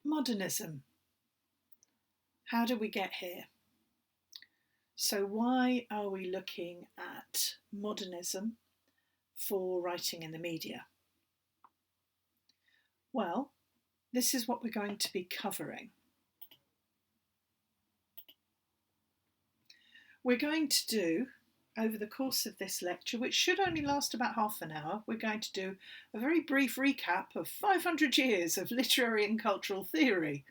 Modernism. How did we get here? So why are we looking at modernism for writing in the media? Well, this is what we're going to be covering. We're going to do, over the course of this lecture, which should only last about half an hour, we're going to do a very brief recap of 500 years of literary and cultural theory.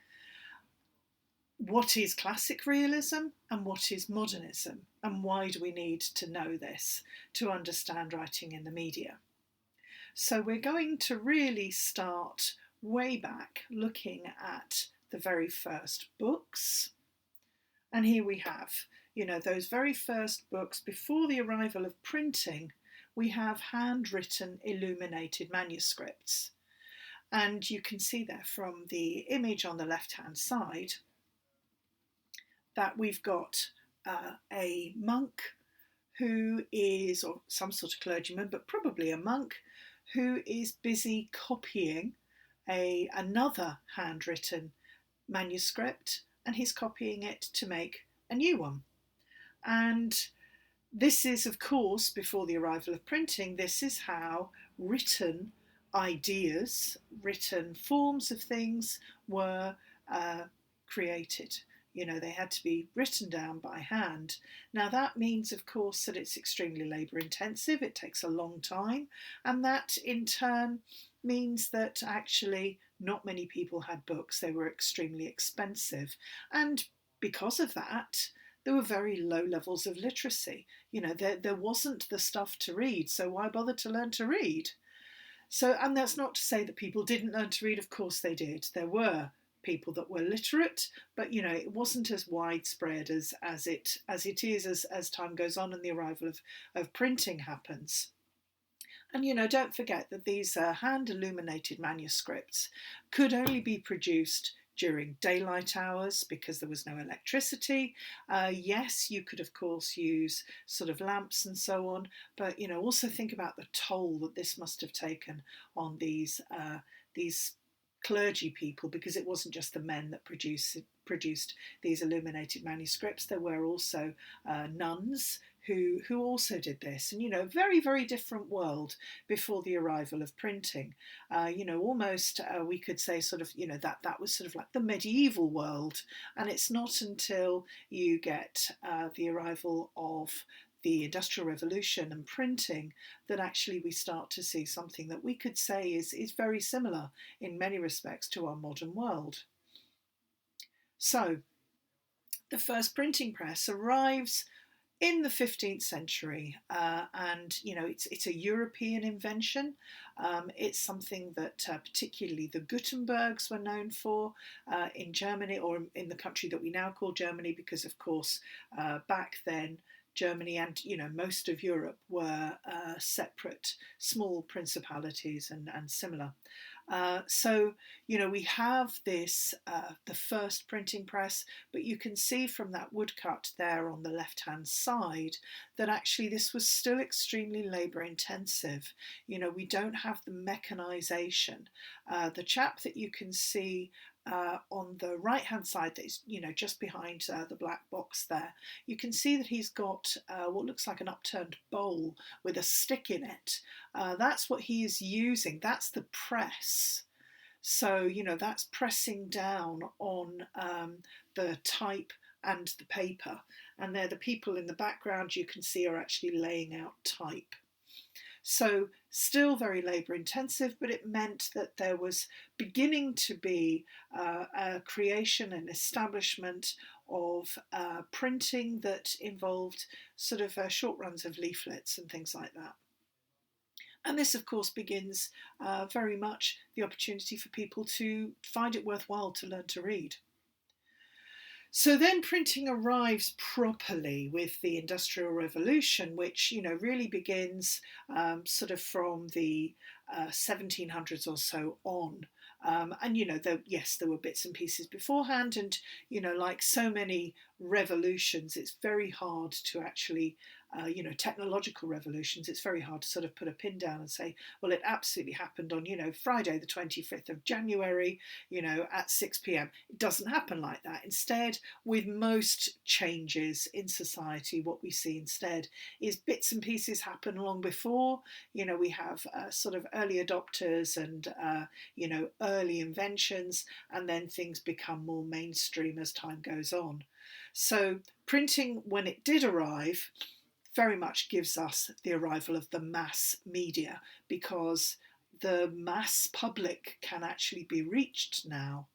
What is classic realism and what is modernism, and why do we need to know this to understand writing in the media? So we're going to really start way back, looking at the very first books. And here we have, those very first books before the arrival of printing. We have handwritten illuminated manuscripts. And you can see there from the image on the left-hand side that we've got a monk who is, or some sort of clergyman, but probably a monk, who is busy copying another handwritten manuscript, and he's copying it to make a new one. And this is, of course, before the arrival of printing, this is how written ideas, written forms of things were created. They had to be written down by hand. Now that means, of course, that it's extremely labour intensive. It takes a long time. And that in turn means that actually not many people had books. They were extremely expensive. And because of that, there were very low levels of literacy. There wasn't the stuff to read. So why bother to learn to read? And that's not to say that people didn't learn to read. Of course they did. There were people that were literate, but it wasn't as widespread as it is as time goes on and the arrival of printing happens. And don't forget that these hand illuminated manuscripts could only be produced during daylight hours because there was no electricity. Yes, you could of course use sort of lamps and so on, but also think about the toll that this must have taken on these clergy people, because it wasn't just the men that produced these illuminated manuscripts. There were also nuns who also did this, and very, very different world before the arrival of printing. Almost we could say sort of that was sort of like the medieval world, and it's not until you get the arrival of the Industrial Revolution and printing that actually we start to see something that we could say is very similar in many respects to our modern world. So the first printing press arrives in the 15th century, and it's a European invention. It's something that particularly the Gutenbergs were known for in Germany, or in the country that we now call Germany, because of course back then Germany and most of Europe were separate small principalities and similar. So we have this the first printing press, but you can see from that woodcut there on the left hand side that actually this was still extremely labour intensive. We don't have the mechanisation. The chap that you can see on the right hand side, that is just behind the black box there, you can see that he's got what looks like an upturned bowl with a stick in it. That's what he is using. That's the press. So that's pressing down on the type and the paper, and they're the people in the background you can see are actually laying out type. So still very labour intensive, but it meant that there was beginning to be a creation and establishment of printing that involved sort of short runs of leaflets and things like that. And this, of course, begins very much the opportunity for people to find it worthwhile to learn to read. So then printing arrives properly with the Industrial Revolution, which really begins sort of from the 1700s or so on. And there were bits and pieces beforehand, and like so many revolutions, it's very hard to actually technological revolutions, it's very hard to sort of put a pin down and say, well, it absolutely happened on, Friday the 25th of January, at 6 p.m. It doesn't happen like that. Instead, with most changes in society, what we see instead is bits and pieces happen long before. We have sort of early adopters and, early inventions, and then things become more mainstream as time goes on. So printing, when it did arrive, very much gives us the arrival of the mass media, because the mass public can actually be reached now.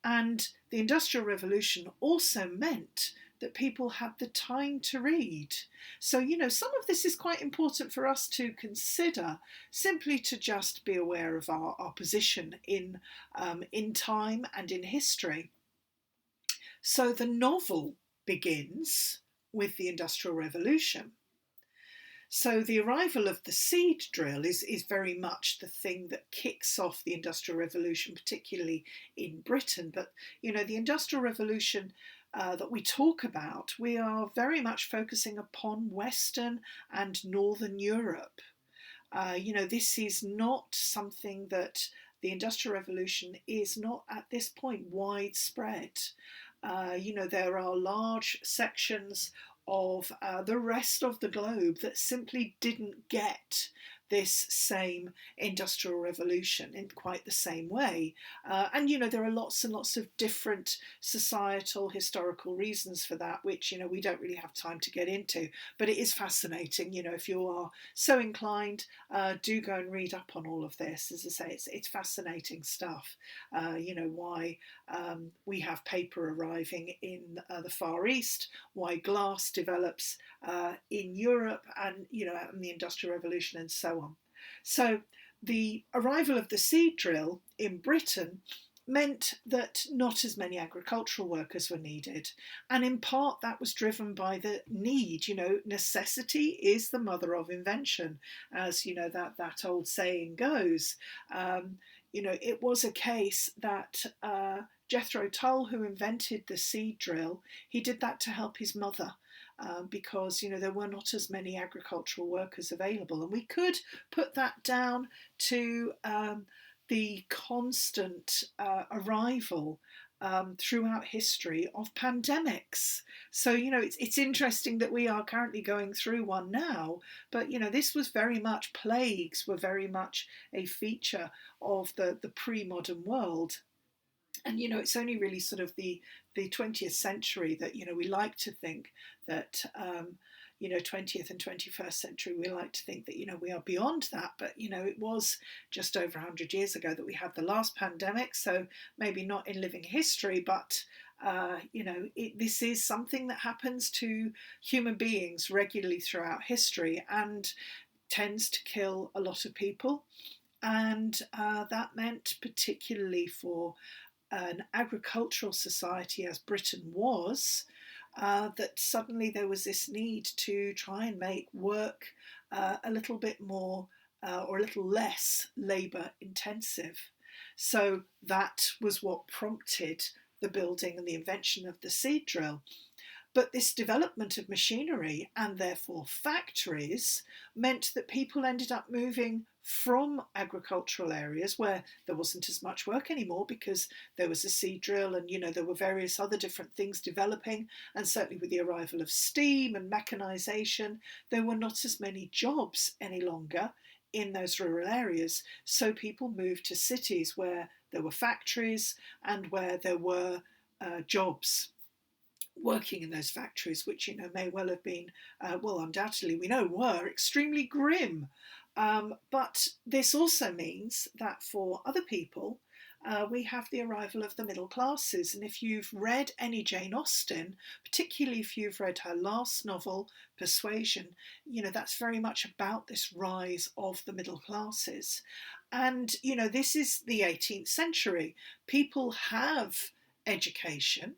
And the Industrial Revolution also meant that people had the time to read. So, some of this is quite important for us to consider, simply to just be aware of our position in time and in history. So the novel begins with the Industrial Revolution. So the arrival of the seed drill is very much the thing that kicks off the Industrial Revolution, particularly in Britain. But, the Industrial Revolution that we talk about, we are very much focusing upon Western and Northern Europe. This is not something that the Industrial Revolution is not at this point widespread. There are large sections of the rest of the globe that simply didn't get this same industrial revolution in quite the same way. And there are lots and lots of different societal, historical reasons for that, which, we don't really have time to get into. But it is fascinating. If you are so inclined, do go and read up on all of this. As I say, it's fascinating stuff. Why we have paper arriving in the Far East, why glass develops in Europe, and and the Industrial Revolution, and so on. So the arrival of the seed drill in Britain meant that not as many agricultural workers were needed, and in part that was driven by the need. Necessity is the mother of invention, as that old saying goes. It was a case that Jethro Tull, who invented the seed drill, he did that to help his mother. Because there were not as many agricultural workers available, and we could put that down to the constant arrival throughout history of pandemics. So it's interesting that we are currently going through one now, but this was very much, plagues were very much a feature of the pre-modern world. And it's only really sort of the 20th century that we like to think that 20th and 21st century, we like to think that we are beyond that, but it was just over 100 years ago that we had the last pandemic. So maybe not in living history, but this is something that happens to human beings regularly throughout history and tends to kill a lot of people. And that meant, particularly for an agricultural society as Britain was, that suddenly there was this need to try and make work a little bit more or a little less labour intensive. So that was what prompted the building and the invention of the seed drill. But this development of machinery, and therefore factories, meant that people ended up moving from agricultural areas where there wasn't as much work anymore, because there was a seed drill and there were various other different things developing, and certainly with the arrival of steam and mechanisation, there were not as many jobs any longer in those rural areas. So people moved to cities where there were factories and where there were jobs working in those factories, which may well have been, undoubtedly we know were extremely grim. But this also means that for other people, we have the arrival of the middle classes. And if you've read any Jane Austen, particularly if you've read her last novel, Persuasion, that's very much about this rise of the middle classes. And, this is the 18th century. People have education,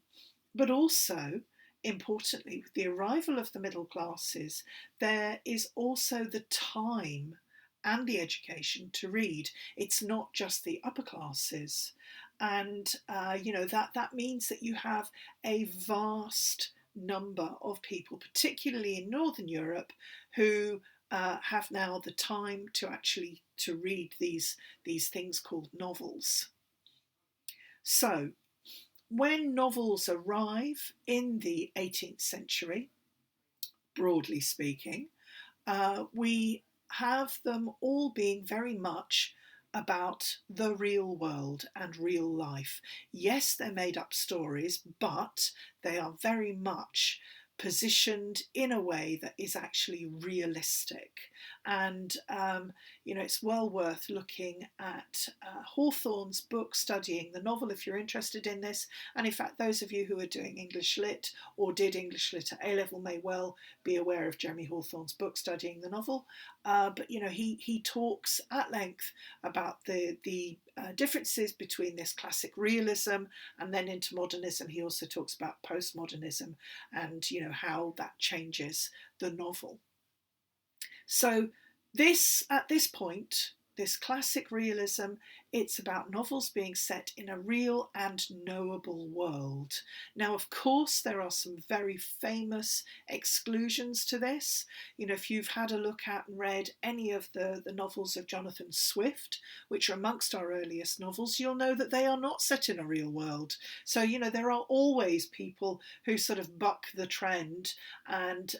but also, importantly, with the arrival of the middle classes, there is also the time and the education to read. It's not just the upper classes. And, that means that you have a vast number of people, particularly in Northern Europe, who have now the time to actually to read these things called novels. So when novels arrive in the 18th century, broadly speaking, we have them all being very much about the real world and real life. Yes, they're made up stories, but they are very much positioned in a way that is actually realistic. And, it's well worth looking at Hawthorne's book, Studying the Novel, if you're interested in this. And in fact, those of you who are doing English Lit or did English Lit at A-level may well be aware of Jeremy Hawthorne's book, Studying the Novel. But he talks at length about the differences between this classic realism and then into modernism. He also talks about postmodernism and how that changes the novel. So at this point, this classic realism, it's about novels being set in a real and knowable world. Now, of course, there are some very famous exclusions to this. If you've had a look at and read any of the novels of Jonathan Swift, which are amongst our earliest novels, you'll know that they are not set in a real world. So, there are always people who sort of buck the trend and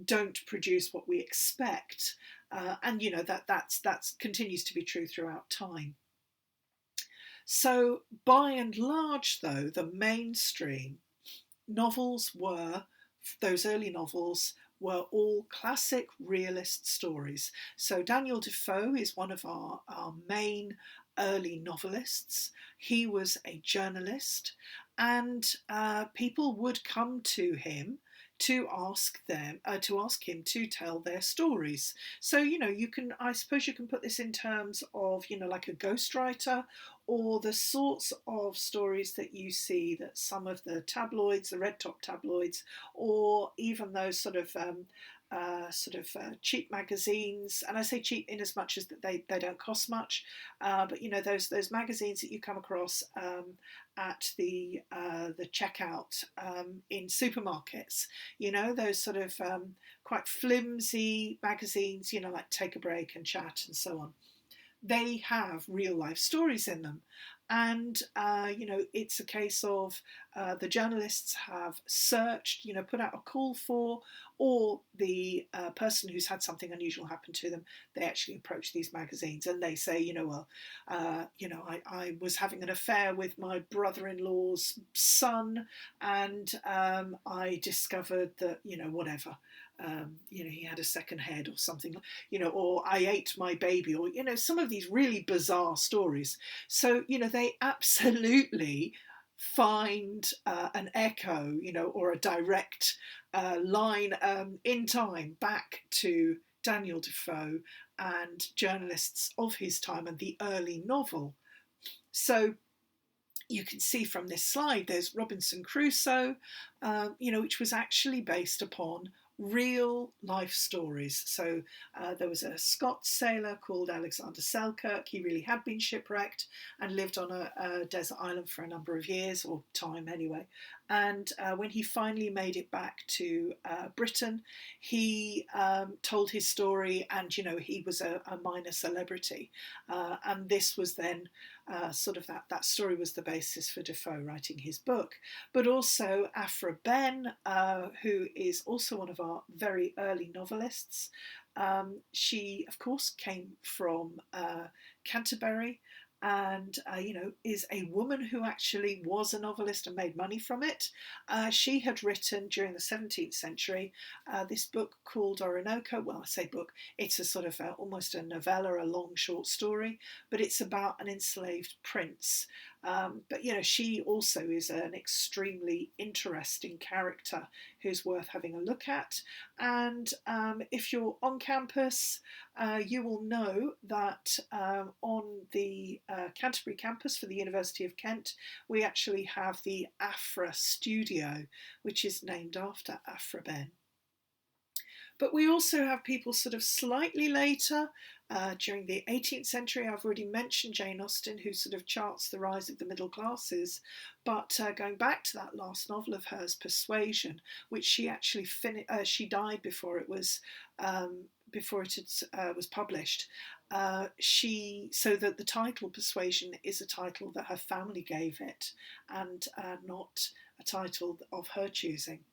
don't produce what we expect. And that continues to be true throughout time. So by and large, though, the mainstream novels those early novels were all classic realist stories. So Daniel Defoe is one of our main early novelists. He was a journalist, and people would come to him to ask him to tell their stories. So I suppose you can put this in terms of like a ghostwriter, or the sorts of stories that you see that some of the tabloids, the red top tabloids, or even those sort of cheap magazines, and I say cheap in as much as that they don't cost much, but those magazines that you come across at the checkout in supermarkets, those sort of quite flimsy magazines, like Take a Break and Chat and so on. They have real life stories in them. And, it's a case of the journalists have searched, put out a call for, or the person who's had something unusual happen to them, they actually approach these magazines and they say, I was having an affair with my brother-in-law's son, and I discovered that, whatever. He had a second head or something, or I ate my baby, or, some of these really bizarre stories. So, they absolutely find an echo, or a direct line in time back to Daniel Defoe and journalists of his time and the early novel. So you can see from this slide, there's Robinson Crusoe, which was actually based upon real life stories. So there was a Scots sailor called Alexander Selkirk. He really had been shipwrecked and lived on a desert island for a number of years, or time anyway. And when he finally made it back to Britain, he told his story, and he was a minor celebrity. And this was then sort of that story was the basis for Defoe writing his book. But also Aphra Behn, who is also one of our very early novelists. She, of course, came from Canterbury, and is a woman who actually was a novelist and made money from it. She had written during the 17th century this book called Orinoco. Well, I say book, it's a sort of almost a novella, a long short story, but it's about an enslaved prince. But she also is an extremely interesting character who's worth having a look at. And if you're on campus, you will know that on the Canterbury campus for the University of Kent, we actually have the Aphra Studio, which is named after Aphra Behn. But we also have people sort of slightly later, during the 18th century. I've already mentioned Jane Austen, who sort of charts the rise of the middle classes. But going back to that last novel of hers, Persuasion, which she actually she died before it was was published. So that the title Persuasion is a title that her family gave it, and not a title of her choosing.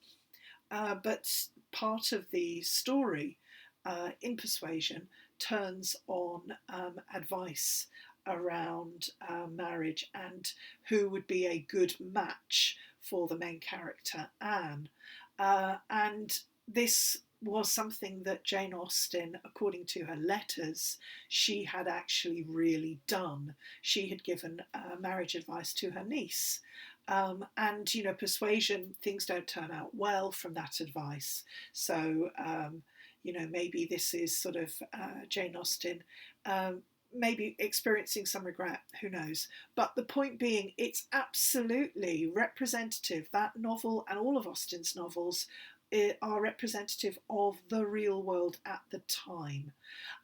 But part of the story in Persuasion turns on advice around marriage and who would be a good match for the main character, Anne. And this was something that Jane Austen, according to her letters, she had actually really done. She had given marriage advice to her niece. And, Persuasion, things don't turn out well from that advice. So, maybe this is sort of Jane Austen maybe experiencing some regret, who knows. But the point being, it's absolutely representative. That novel and all of Austen's novels are representative of the real world at the time.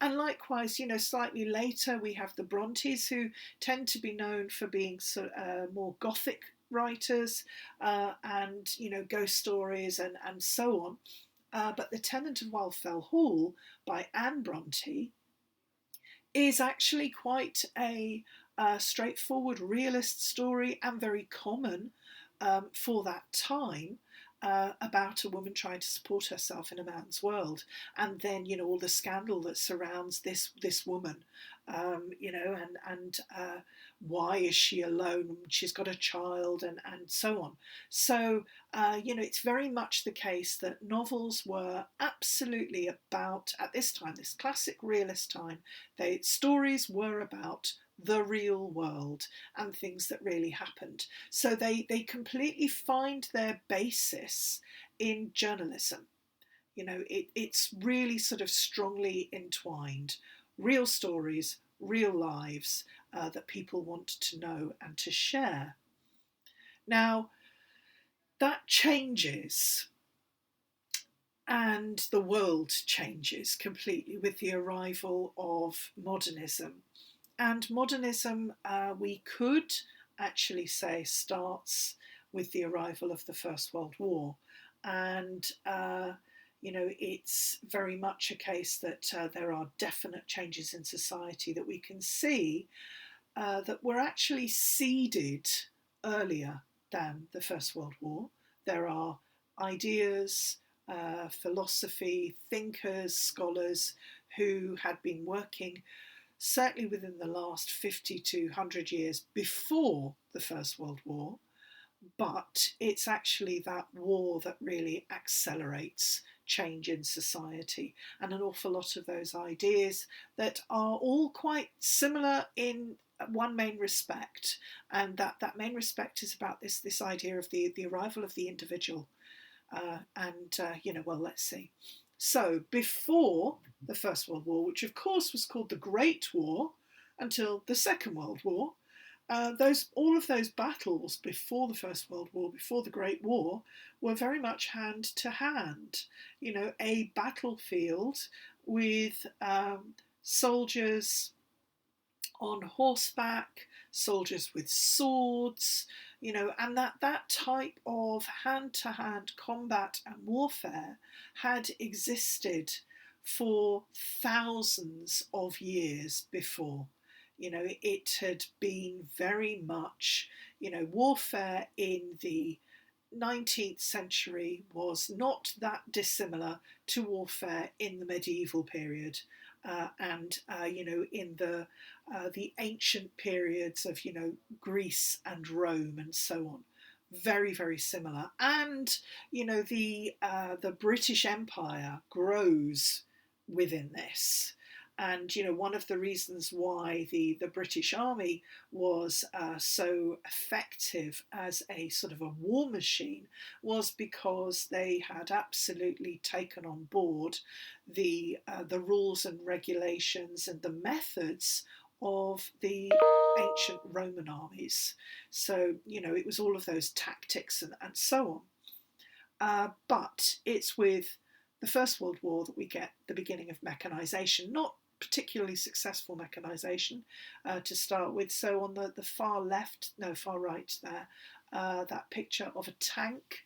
And likewise, slightly later we have the Brontes, who tend to be known for being more Gothic writers, and ghost stories and so on. But The Tenant of Wildfell Hall by Anne Bronte is actually quite a straightforward realist story, and very common for that time, about a woman trying to support herself in a man's world, and then all the scandal that surrounds this woman, and why is she alone? She's got a child, and so on. So it's very much the case that novels were absolutely about, at this time, this classic realist time, stories were about the real world and things that really happened. So they completely find their basis in journalism. It's really sort of strongly entwined. Real stories, real lives that people want to know and to share. Now, that changes, and the world changes completely with the arrival of modernism. And modernism, we could actually say, starts with the arrival of the First World War. And, it's very much a case that there are definite changes in society that we can see that were actually seeded earlier than the First World War. There are ideas, philosophy, thinkers, scholars who had been working certainly within the last 50 to 100 years before the First World War, but it's actually that war that really accelerates change in society, and an awful lot of those ideas that are all quite similar in one main respect, and that main respect is about this idea of the arrival of the individual. Let's see. So before the First World War, which of course was called the Great War until the Second World War, all of those battles before the First World War, before the Great War, were very much hand to hand. A battlefield with soldiers on horseback, soldiers with swords, and that type of hand-to-hand combat and warfare had existed for thousands of years before. It had been very much, warfare in the 19th century was not that dissimilar to warfare in the medieval period. In the ancient periods of Greece and Rome and so on, very very similar. And the British Empire grows within this. And one of the reasons why the British Army was so effective as a sort of a war machine was because they had absolutely taken on board the rules and regulations and the methods of the ancient Roman armies. So it was all of those tactics and so on. But it's with the First World War that we get the beginning of mechanisation, not particularly successful mechanisation to start with. So on the far left, no, far right there, that picture of a tank.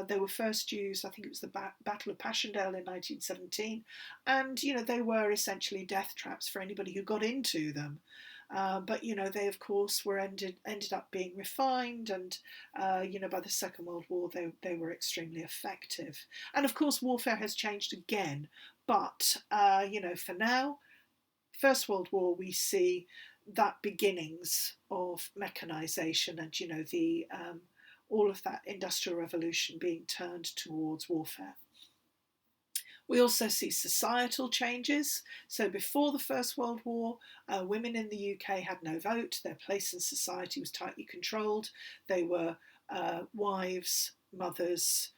They were first used, I think it was the Battle of Passchendaele in 1917, and they were essentially death traps for anybody who got into them. But they of course were ended up being refined, and by the Second World War they were extremely effective. And of course warfare has changed again, but for now, First World War, we see that beginnings of mechanisation, and the all of that industrial revolution being turned towards warfare. We also see societal changes. So before the First World War, women in the UK had no vote. Their place in society was tightly controlled. They were wives, mothers,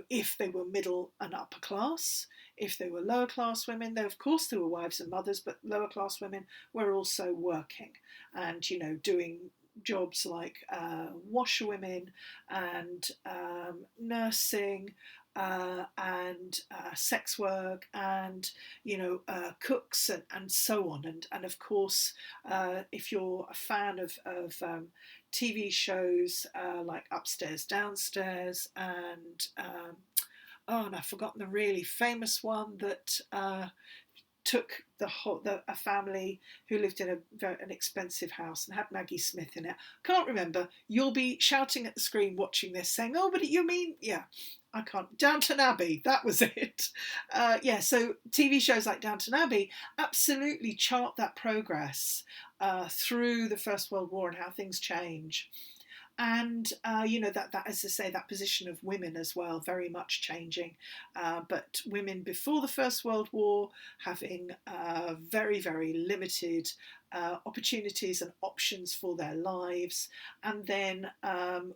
if they were middle and upper class. If they were lower class women, though of course they were wives and mothers, but lower class women were also working and, doing jobs like washerwomen and nursing, and sex work, and cooks, and so on. And of course, if you're a fan of TV shows like Upstairs, Downstairs, and and I've forgotten the really famous one that took a family who lived in an expensive house and had Maggie Smith in it. Can't remember. You'll be shouting at the screen watching this, saying, "Oh, but you mean, yeah." I can't. Downton Abbey, that was it. So TV shows like Downton Abbey absolutely chart that progress through the First World War and how things change. And that, as I say, that position of women as well, very much changing. But women before the First World War having very, very limited opportunities and options for their lives. And then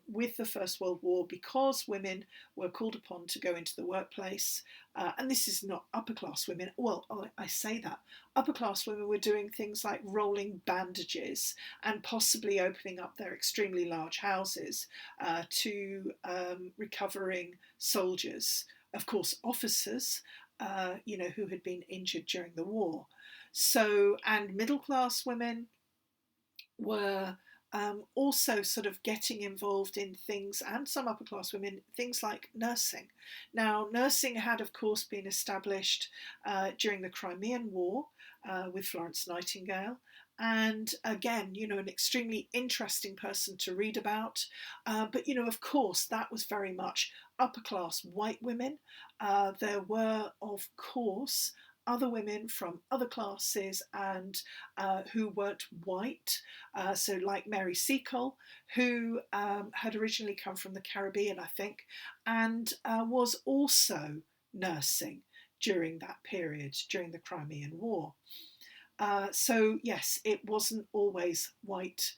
with the First World War, because women were called upon to go into the workplace, and this is not upper class women, well, I say that, upper class women were doing things like rolling bandages and possibly opening up their extremely large houses to recovering soldiers, of course officers, who had been injured during the war. So, and middle class women were also sort of getting involved in things, and some upper class women, things like nursing. Now, nursing had, of course, been established during the Crimean War with Florence Nightingale. And again, an extremely interesting person to read about. But, of course, that was very much upper class white women. There were, of course, other women from other classes and who weren't white, so like Mary Seacole, who had originally come from the Caribbean, I think, and was also nursing during that period, during the Crimean War. So yes, it wasn't always white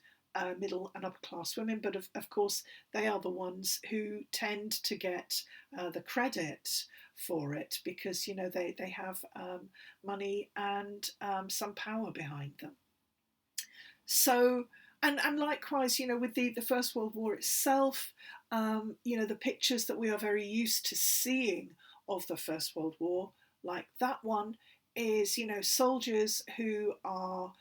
middle and upper class women, but of course they are the ones who tend to get the credit for it, because they have money and some power behind them. So and likewise, with the First World War itself, the pictures that we are very used to seeing of the First World War, like that one, is soldiers who are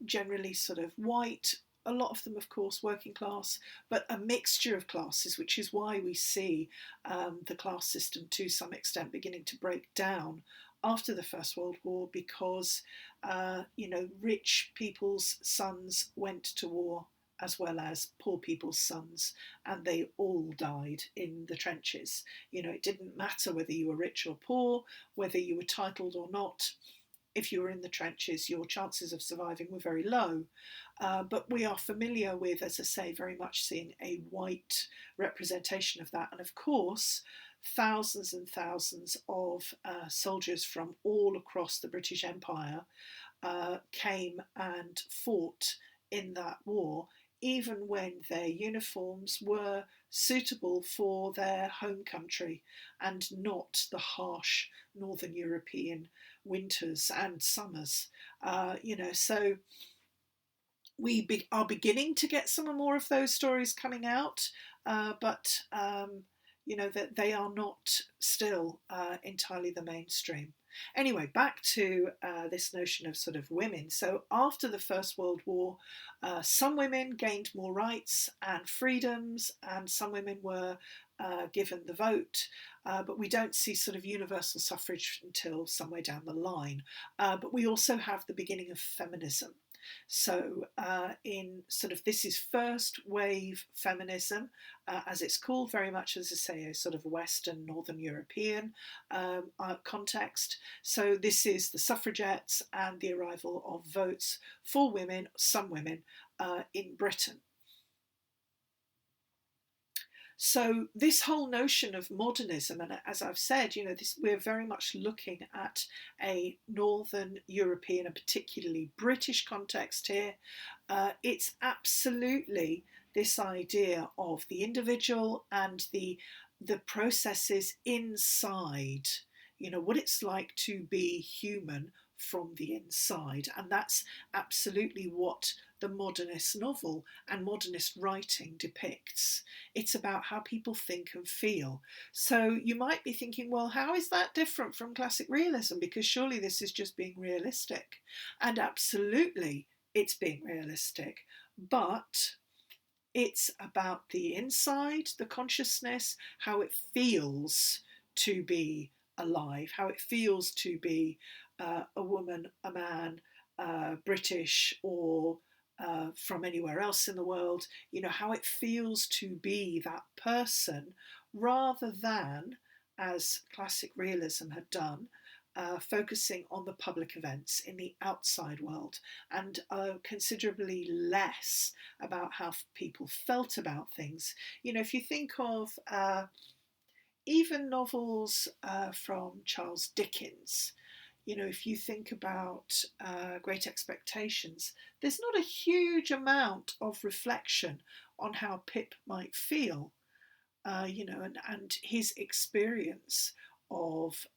generally sort of white, a lot of them of course working class, but a mixture of classes, which is why we see the class system to some extent beginning to break down after the First World War, because rich people's sons went to war as well as poor people's sons, and they all died in the trenches. It didn't matter whether you were rich or poor, whether you were titled or not. If you were in the trenches, your chances of surviving were very low. But we are familiar with, as I say, very much seeing a white representation of that. And of course, thousands and thousands of soldiers from all across the British Empire came and fought in that war, even when their uniforms were suitable for their home country and not the harsh Northern European winters and summers. So we are beginning to get some more of those stories coming out, but that they are not still entirely the mainstream. Anyway, back to this notion of sort of women. So after the First World War, some women gained more rights and freedoms, and some women were given the vote, but we don't see sort of universal suffrage until somewhere down the line. But we also have the beginning of feminism. So, in sort of this is first wave feminism, as it's called, very much as I say, a sort of Western, Northern European context. So, this is the suffragettes and the arrival of votes for women, some women, in Britain. So this whole notion of modernism, and as I've said, we're very much looking at a Northern European and particularly British context here. It's absolutely this idea of the individual and the processes inside, what it's like to be human from the inside. And that's absolutely what the modernist novel and modernist writing depicts. It's about how people think and feel. So you might be thinking, well, how is that different from classic realism? Because surely this is just being realistic. And absolutely, it's being realistic. But it's about the inside, the consciousness, how it feels to be alive, how it feels to be a woman, a man, British, or from anywhere else in the world, how it feels to be that person, rather than, as classic realism had done, focusing on the public events in the outside world, and considerably less about how people felt about things. If you think of even novels from Charles Dickens, if you think about Great Expectations, there's not a huge amount of reflection on how Pip might feel, and his experience of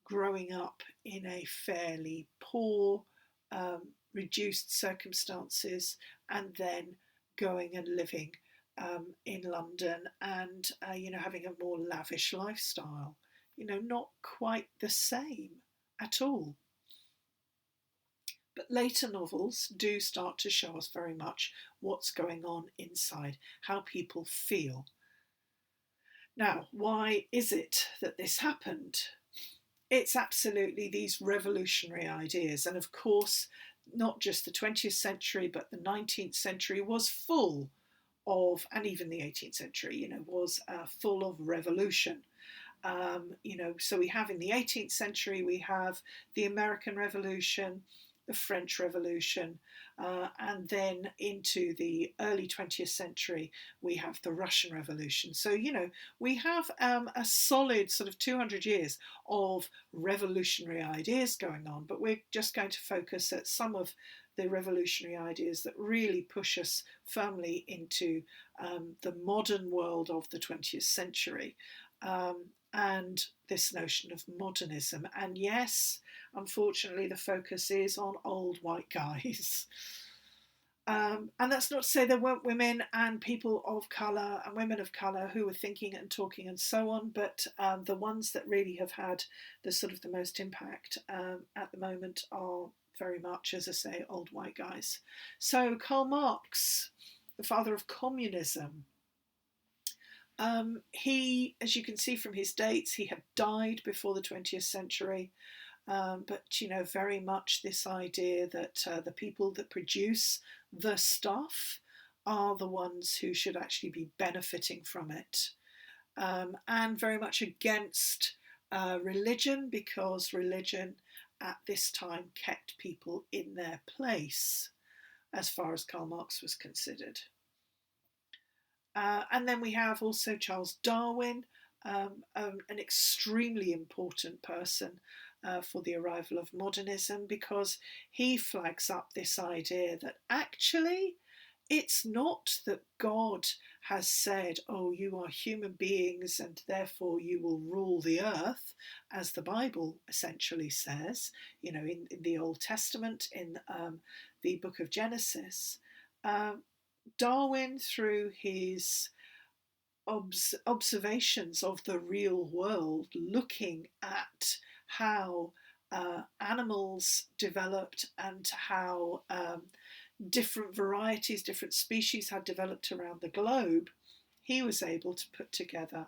growing up in a fairly poor, reduced circumstances, and then going and living in London and, having a more lavish lifestyle. Not quite the same at all. But later novels do start to show us very much what's going on inside, how people feel. Now, why is it that this happened? It's absolutely these revolutionary ideas. And of course, not just the 20th century, but the 19th century was full of, and even the 18th century, was full of revolution. So we have in the 18th century, we have the American Revolution, the French Revolution, and then into the early 20th century, we have the Russian Revolution. So, we have a solid sort of 200 years of revolutionary ideas going on, but we're just going to focus at some of the revolutionary ideas that really push us firmly into the modern world of the 20th century. And this notion of modernism. And yes, unfortunately, the focus is on old white guys. And that's not to say there weren't women and people of colour and women of colour who were thinking and talking and so on, but the ones that really have had the sort of the most impact at the moment are very much, as I say, old white guys. So Karl Marx, the father of communism, he, as you can see from his dates, he had died before the 20th century. But, very much this idea that the people that produce the stuff are the ones who should actually be benefiting from it. And very much against religion, because religion at this time kept people in their place, as far as Karl Marx was considered. And then we have also Charles Darwin, an extremely important person for the arrival of modernism, because he flags up this idea that actually it's not that God has said, oh, you are human beings and therefore you will rule the earth, as the Bible essentially says, in the Old Testament, in the book of Genesis. Darwin, through his observations of the real world, looking at how animals developed and how different varieties, different species had developed around the globe, he was able to put together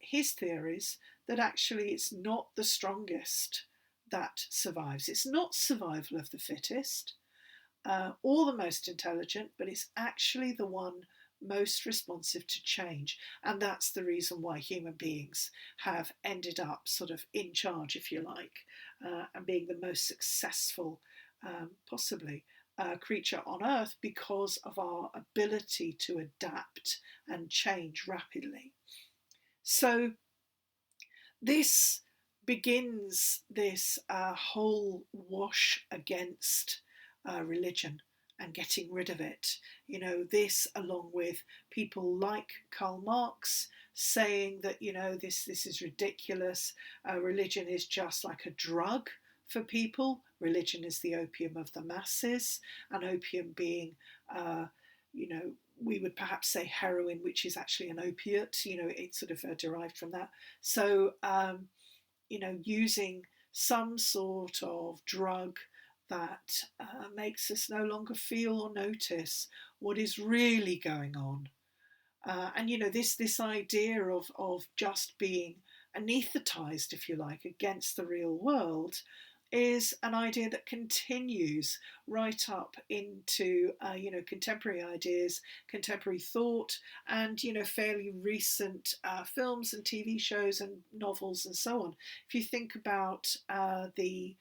his theories that actually it's not the strongest that survives. It's not survival of the fittest or the most intelligent, but it's actually the one most responsive to change. And that's the reason why human beings have ended up sort of in charge, if you like, and being the most successful, possibly, creature on Earth, because of our ability to adapt and change rapidly. So this begins this whole wash against religion and getting rid of it. You know, this along with people like Karl Marx saying that, you know, this is ridiculous. Religion is just like a drug for people. Religion is the opium of the masses, and opium being, you know, we would perhaps say heroin, which is actually an opiate. You know, it's sort of derived from that. So, you know, using some sort of drug that makes us no longer feel or notice what is really going on. And you know, this idea of just being anaesthetized, if you like, against the real world is an idea that continues right up into you know, contemporary ideas, contemporary thought, and you know, fairly recent films and TV shows and novels and so on. If you think about the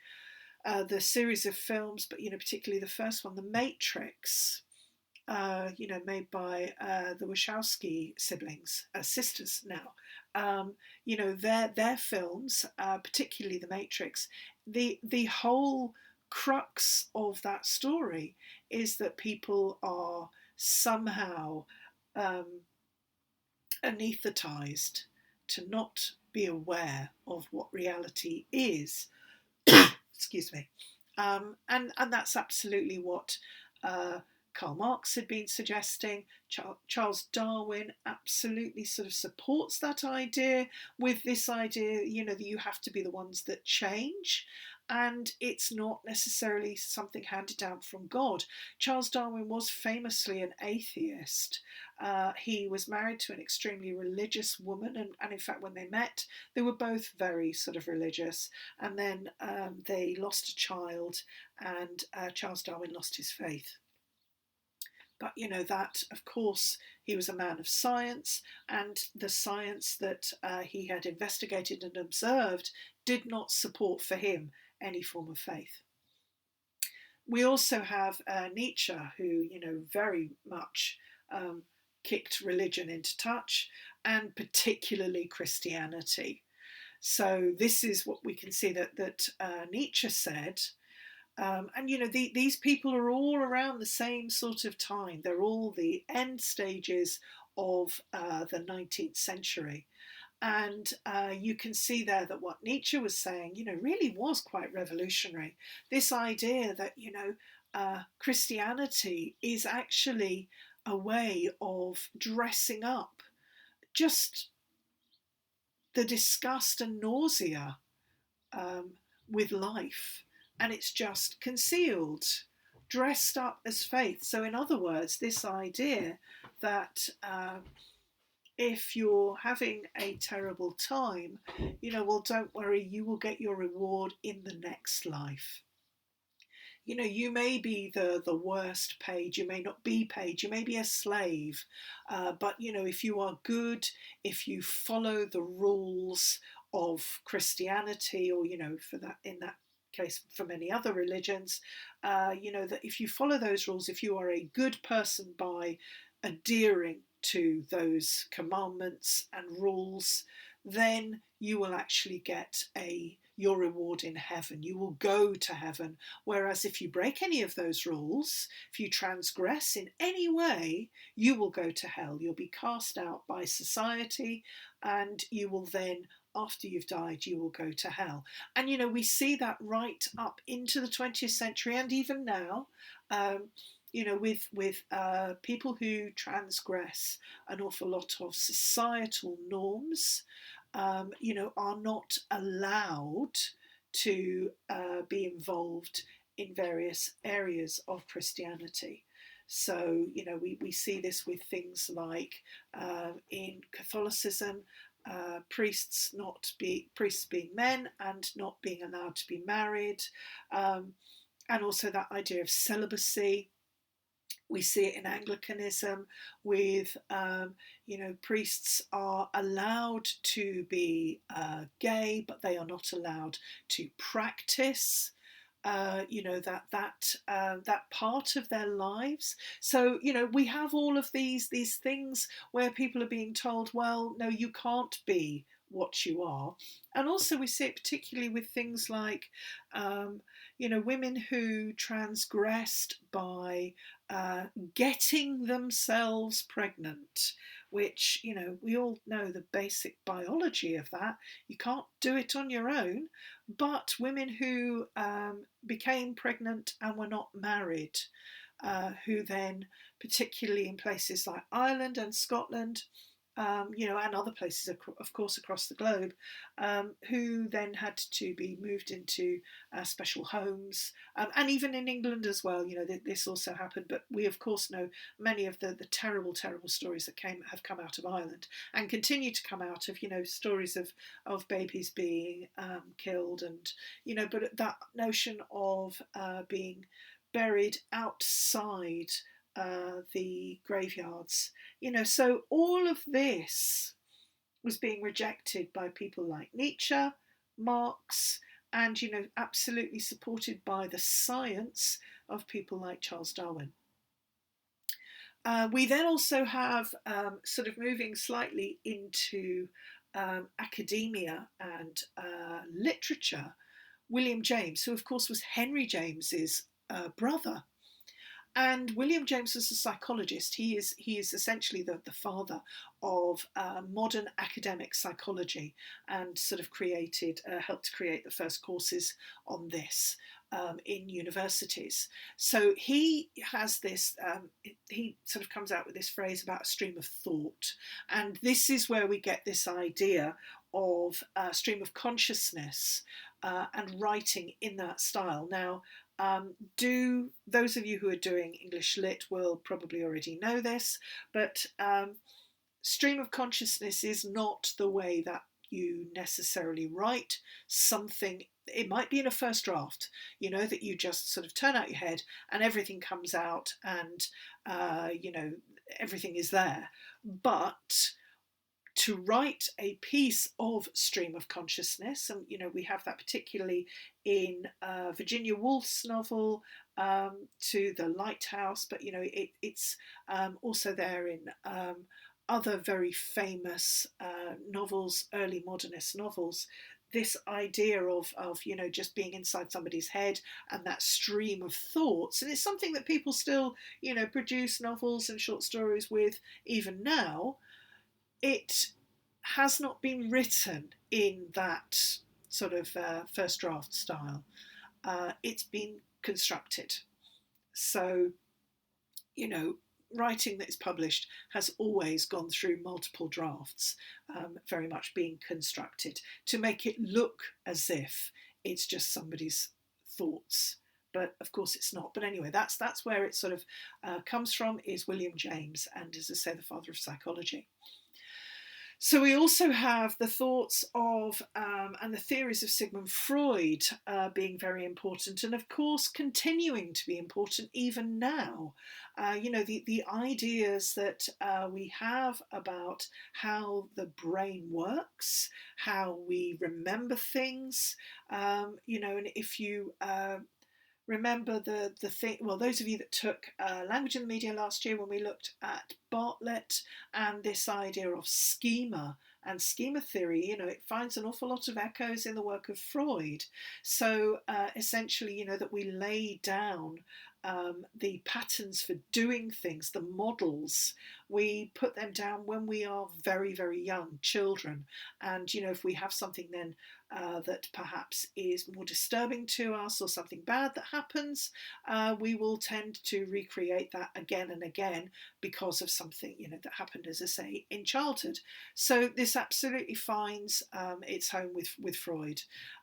series of films, but you know, particularly the first one, The Matrix, you know, made by the Wachowski siblings, sisters now. You know, their films, particularly The Matrix, the whole crux of that story is that people are somehow um, anaesthetized to not be aware of what reality is. Excuse me. And that's absolutely what Karl Marx had been suggesting. Charles Darwin absolutely sort of supports that idea, with this idea, you know, that you have to be the ones that change. And it's not necessarily something handed down from God. Charles Darwin was famously an atheist. He was married to an extremely religious woman, and in fact, when they met, they were both very sort of religious. And then they lost a child, and Charles Darwin lost his faith. But you know, that of course, he was a man of science, and the science that he had investigated and observed did not support for him any form of faith. We also have Nietzsche, who, you know, very much kicked religion into touch, and particularly Christianity. So this is what we can see that Nietzsche said. And you know, these people are all around the same sort of time. They're all the end stages of the 19th century. And you can see there that what Nietzsche was saying, you know, really was quite revolutionary. This idea that, you know, Christianity is actually a way of dressing up just the disgust and nausea um, with life, and it's just concealed, dressed up as faith. So, in other words, this idea that if you're having a terrible time, you know, well, don't worry, you will get your reward in the next life. You know, you may be the worst paid, you may not be paid, you may be a slave, but you know, if you are good, if you follow the rules of Christianity, or you know, for that, in that case, for many other religions, you know, that if you follow those rules, if you are a good person by adhering to those commandments and rules, then you will actually get your reward in heaven. You will go to heaven. Whereas if you break any of those rules, if you transgress in any way, you will go to hell. You'll be cast out by society, and you will then, after you've died, you will go to hell. And you know, we see that right up into the 20th century, and even now. with people who transgress an awful lot of societal norms, are not allowed to be involved in various areas of Christianity. So, we see this with things like in Catholicism, priests being men and not being allowed to be married, and also that idea of celibacy. We see it in Anglicanism with, priests are allowed to be gay, but they are not allowed to practice. That part of their lives. So we have all of these things where people are being told, well, no, you can't be what you are. And also we see it particularly with things like women who transgressed by getting themselves pregnant, which we all know the basic biology of that. You can't do it on your own. But women who became pregnant and were not married, who then, particularly in places like Ireland and Scotland, and other places, of course, across the globe, who then had to be moved into special homes, and even in England as well. This also happened. But we, of course, know many of the terrible, terrible stories that have come out of Ireland and continue to come out of stories of babies being killed, and but that notion of being buried outside the graveyards. So all of this was being rejected by people like Nietzsche, Marx, and absolutely supported by the science of people like Charles Darwin. We then also have, sort of moving slightly into academia and literature, William James, who of course was Henry James's brother. And William James was a psychologist. He is essentially the father of modern academic psychology, and sort of helped create the first courses on this in universities. So he has this, he sort of comes out with this phrase about a stream of thought. And this is where we get this idea of a stream of consciousness and writing in that style. Now, do those of you who are doing English Lit will probably already know this, but stream of consciousness is not the way that you necessarily write something. It might be in a first draft, that you just sort of turn out your head and everything comes out, and everything is there. But to write a piece of stream of consciousness, and we have that particularly in Virginia Woolf's novel To the Lighthouse, but it's also there in other very famous novels, early modernist novels. This idea of just being inside somebody's head and that stream of thoughts, and it's something that people still produce novels and short stories with even now. It has not been written in that sort of first draft style. It's been constructed. So, writing that is published has always gone through multiple drafts, very much being constructed to make it look as if it's just somebody's thoughts. But of course it's not. But anyway, that's where it sort of comes from, is William James, and as I say, the father of psychology. So we also have the thoughts of and the theories of Sigmund Freud being very important, and of course continuing to be important even now. The ideas that we have about how the brain works, how we remember things, and if you remember the thing, well, those of you that took language in the media last year, when we looked at Bartlett and this idea of schema and schema theory, it finds an awful lot of echoes in the work of Freud. So essentially, that we lay down the patterns for doing things, the models, we put them down when we are very, very young children. And, if we have something then that perhaps is more disturbing to us, or something bad that happens, we will tend to recreate that again and again because of something, that happened, as I say, in childhood. So this absolutely finds its home with Freud.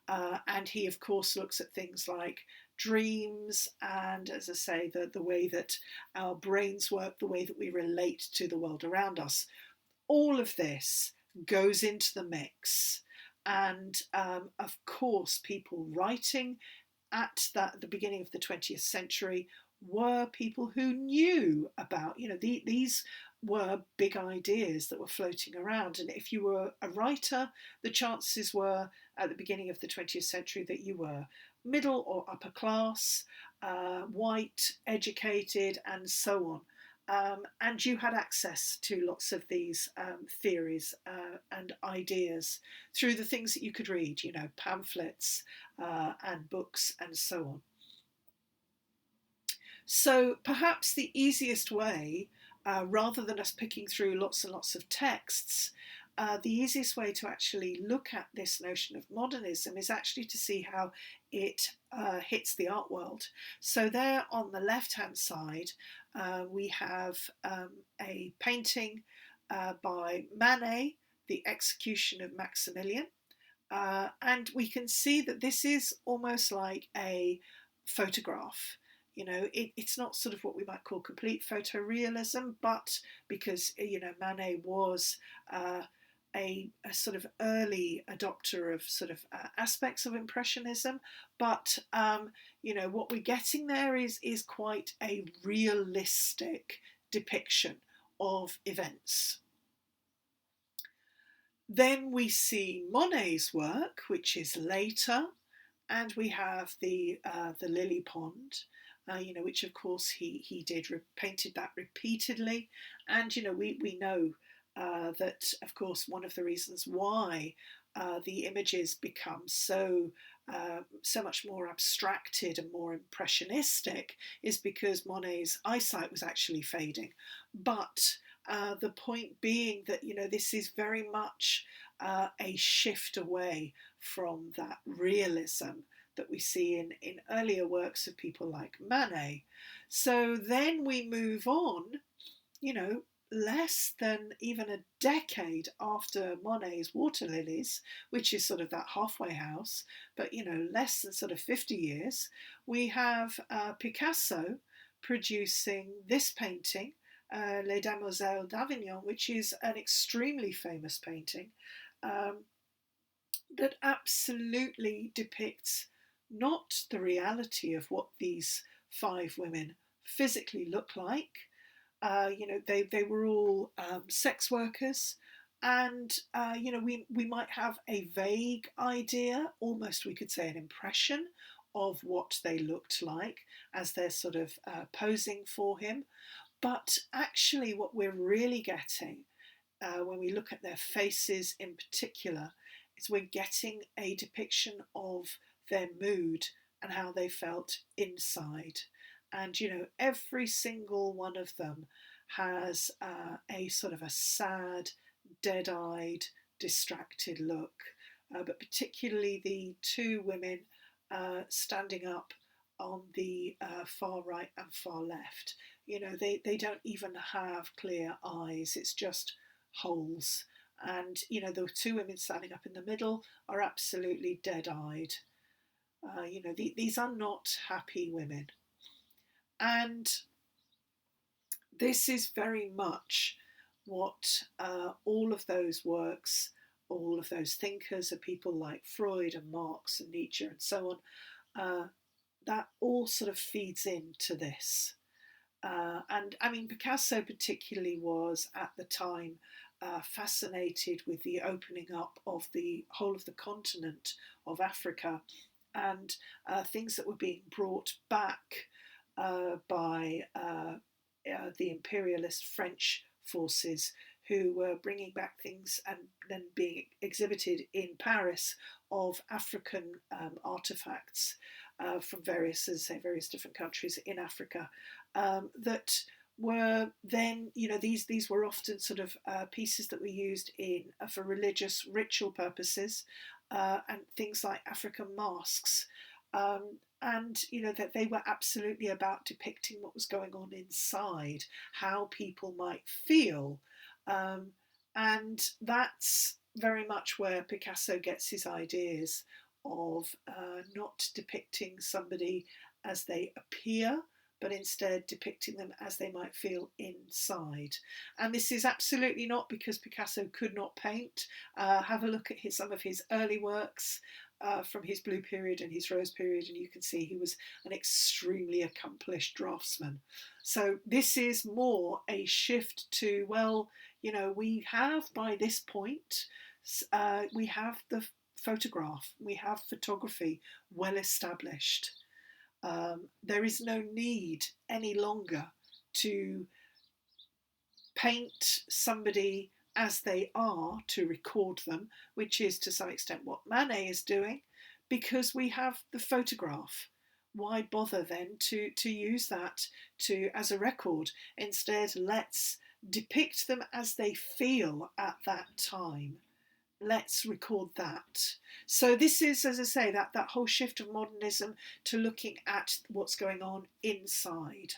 And he, of course, looks at things like dreams and, as I say, the way that our brains work, the way that we relate to the world around us. All of this goes into the mix. And of course, people writing at the beginning of the 20th century were people who knew about, these were big ideas that were floating around. And if you were a writer, the chances were at the beginning of the 20th century that you were middle or upper class, white, educated, and so on. And you had access to lots of these theories and ideas through the things that you could read, pamphlets and books and so on. So perhaps the easiest way, rather than us picking through lots and lots of texts, the easiest way to actually look at this notion of modernism is actually to see how it hits the art world. So there on the left-hand side, we have a painting by Manet, The Execution of Maximilian. And we can see that this is almost like a photograph. It's not sort of what we might call complete photorealism, but because, Manet was a sort of early adopter of sort of aspects of Impressionism, but what we're getting there is quite a realistic depiction of events. Then we see Monet's work, which is later, and we have the lily pond, which of course he did painted that repeatedly, and we know that of course one of the reasons why the images become so much more abstracted and more impressionistic is because Monet's eyesight was actually fading. But the point being that this is very much a shift away from that realism that we see in earlier works of people like Manet. So then we move on, less than even a decade after Monet's Water Lilies, which is sort of that halfway house, but less than sort of 50 years, we have Picasso producing this painting, Les Demoiselles d'Avignon, which is an extremely famous painting that absolutely depicts not the reality of what these 5 women physically look like. They were all sex workers, and we might have a vague idea, almost we could say an impression of what they looked like as they're sort of posing for him. But actually what we're really getting when we look at their faces in particular is we're getting a depiction of their mood and how they felt inside. And every single one of them has a sort of a sad, dead-eyed, distracted look, but particularly the 2 women standing up on the far right and far left. They don't even have clear eyes, it's just holes. And the 2 women standing up in the middle are absolutely dead-eyed. These are not happy women. And this is very much what all of those works, all of those thinkers of people like Freud and Marx and Nietzsche and so on, that all sort of feeds into this. And I mean, Picasso particularly was at the time fascinated with the opening up of the whole of the continent of Africa, and things that were being brought back by the imperialist French forces, who were bringing back things and then being exhibited in Paris of African artefacts. from various, as I say, various different countries in Africa, that were then, these were often sort of pieces that were used in for religious ritual purposes, and things like African masks. And that they were absolutely about depicting what was going on inside, how people might feel, and that's very much where Picasso gets his ideas of not depicting somebody as they appear, but instead depicting them as they might feel inside. And this is absolutely not because Picasso could not paint. Have a look at some of his early works from his Blue period and his Rose period, and you can see he was an extremely accomplished draftsman. So this is more a shift to, well, we have by this point, we have the photograph, we have photography well established. There is no need any longer to paint somebody as they are, to record them, which is to some extent what Manet is doing, because we have the photograph. Why bother then to use that as a record? Instead, let's depict them as they feel at that time. Let's record that. So this is, as I say, that whole shift of modernism to looking at what's going on inside.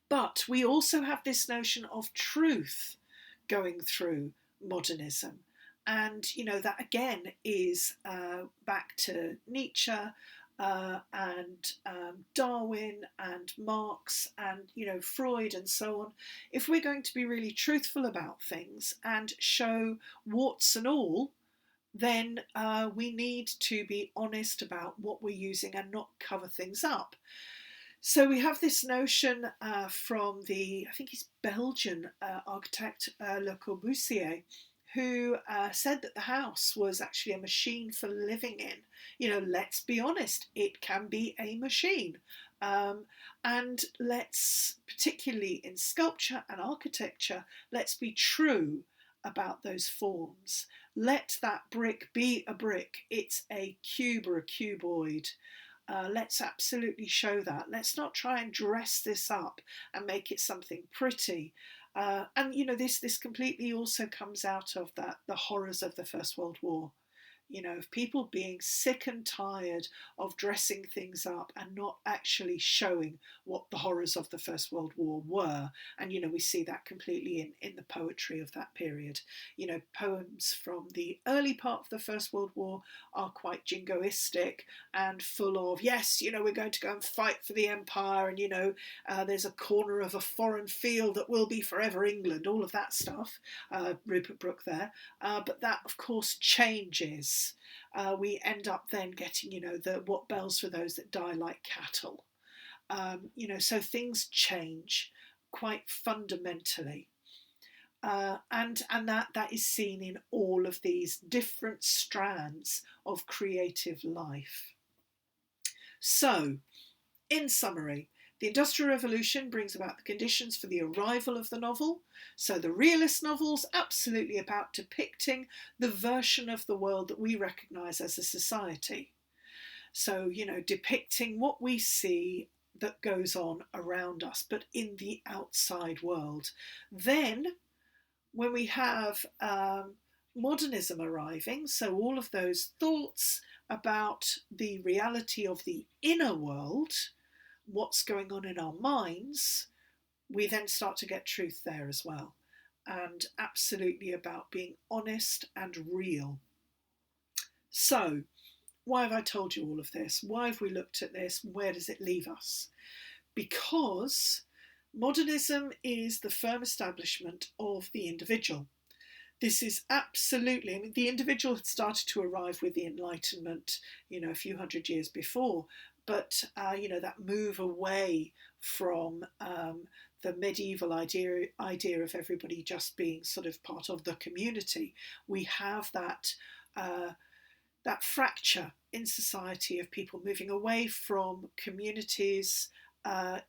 But we also have this notion of truth going through modernism. And, that again is back to Nietzsche and Darwin and Marx and, Freud and so on. If we're going to be really truthful about things and show warts and all, then we need to be honest about what we're using and not cover things up. So we have this notion from I think he's Belgian architect Le Corbusier, who said that the house was actually a machine for living in. Let's be honest, it can be a machine. And let's, particularly in sculpture and architecture, let's be true about those forms. Let that brick be a brick. It's a cube or a cuboid. Let's absolutely show that. Let's not try and dress this up and make it something pretty. And this completely also comes out of the horrors of the First World War. Of people being sick and tired of dressing things up and not actually showing what the horrors of the First World War were. And, we see that completely in the poetry of that period. Poems from the early part of the First World War are quite jingoistic and full of, yes, we're going to go and fight for the empire, and, there's a corner of a foreign field that will be forever England, all of that stuff, Rupert Brooke there. But that, of course, changes. We end up then getting, what bells for those that die like cattle. So things change quite fundamentally. And that is seen in all of these different strands of creative life. So, in summary, the Industrial Revolution brings about the conditions for the arrival of the novel. So the realist novel's absolutely about depicting the version of the world that we recognise as a society. So, depicting what we see that goes on around us, but in the outside world. Then, when we have modernism arriving, so all of those thoughts about the reality of the inner world, what's going on in our minds, we then start to get truth there as well. And absolutely about being honest and real. So, why have I told you all of this? Why have we looked at this? Where does it leave us? Because modernism is the firm establishment of the individual. This is absolutely, the individual had started to arrive with the Enlightenment, a few hundred years before, but, that move away from the medieval idea of everybody just being sort of part of the community. We have that fracture in society of people moving away from communities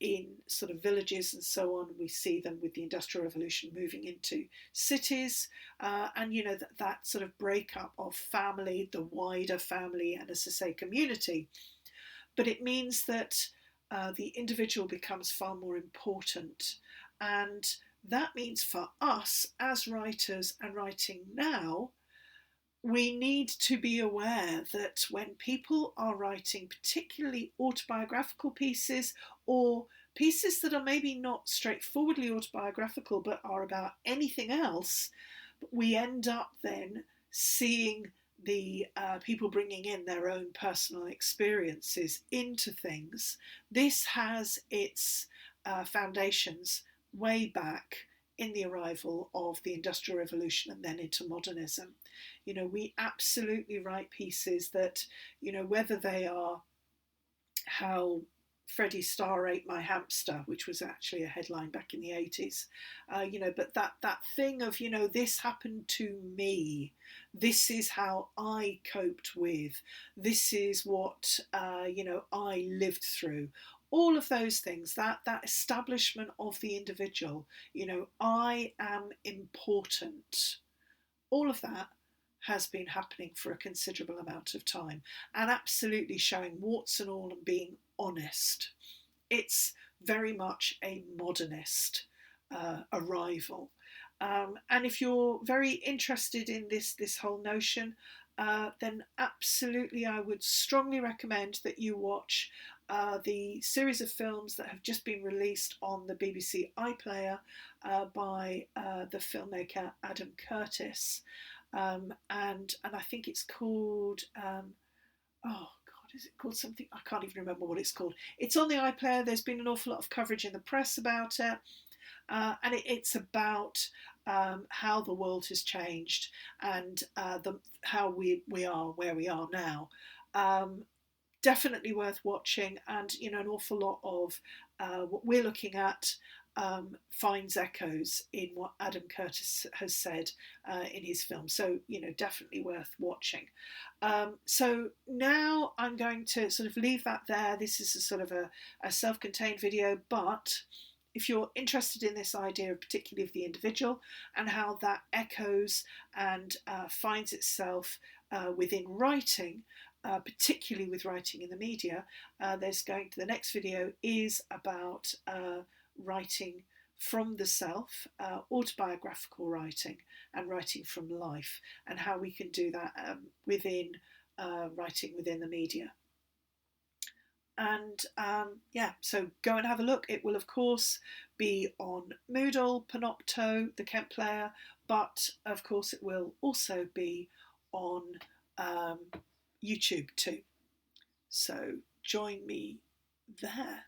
in sort of villages and so on. We see them with the Industrial Revolution moving into cities, and that sort of breakup of family, the wider family, and as I say, community. But it means that the individual becomes far more important, and that means for us as writers and writing now, we need to be aware that when people are writing particularly autobiographical pieces, or pieces that are maybe not straightforwardly autobiographical but are about anything else, we end up then seeing the people bringing in their own personal experiences into things. This has its foundations way back in the arrival of the Industrial Revolution and then into modernism. We absolutely write pieces that, whether they are how Freddie Starr ate my hamster, which was actually a headline back in the 80s, but that thing of, this happened to me, this is how I coped with, this is what, I lived through. All of those things, that establishment of the individual, I am important, all of that has been happening for a considerable amount of time, and absolutely showing warts and all and being honest. It's very much a modernist arrival. And if you're very interested in this whole notion, then absolutely I would strongly recommend that you watch the series of films that have just been released on the BBC iPlayer by the filmmaker Adam Curtis. And I think it's called, oh God, is it called something? I can't even remember what it's called. It's on the iPlayer. There's been an awful lot of coverage in the press about it. And it's about how the world has changed and how we are where we are now. Definitely worth watching, and an awful lot of what we're looking at finds echoes in what Adam Curtis has said in his film. So, definitely worth watching. So now I'm going to sort of leave that there. This is a sort of a self-contained video, but if you're interested in this idea, particularly of the individual and how that echoes and finds itself within writing, particularly with writing in the media, the next video is about writing from the self, autobiographical writing and writing from life, and how we can do that within writing within the media. And so go and have a look. It will of course be on Moodle, Panopto, the Kent Player, but of course it will also be on YouTube too. So join me there.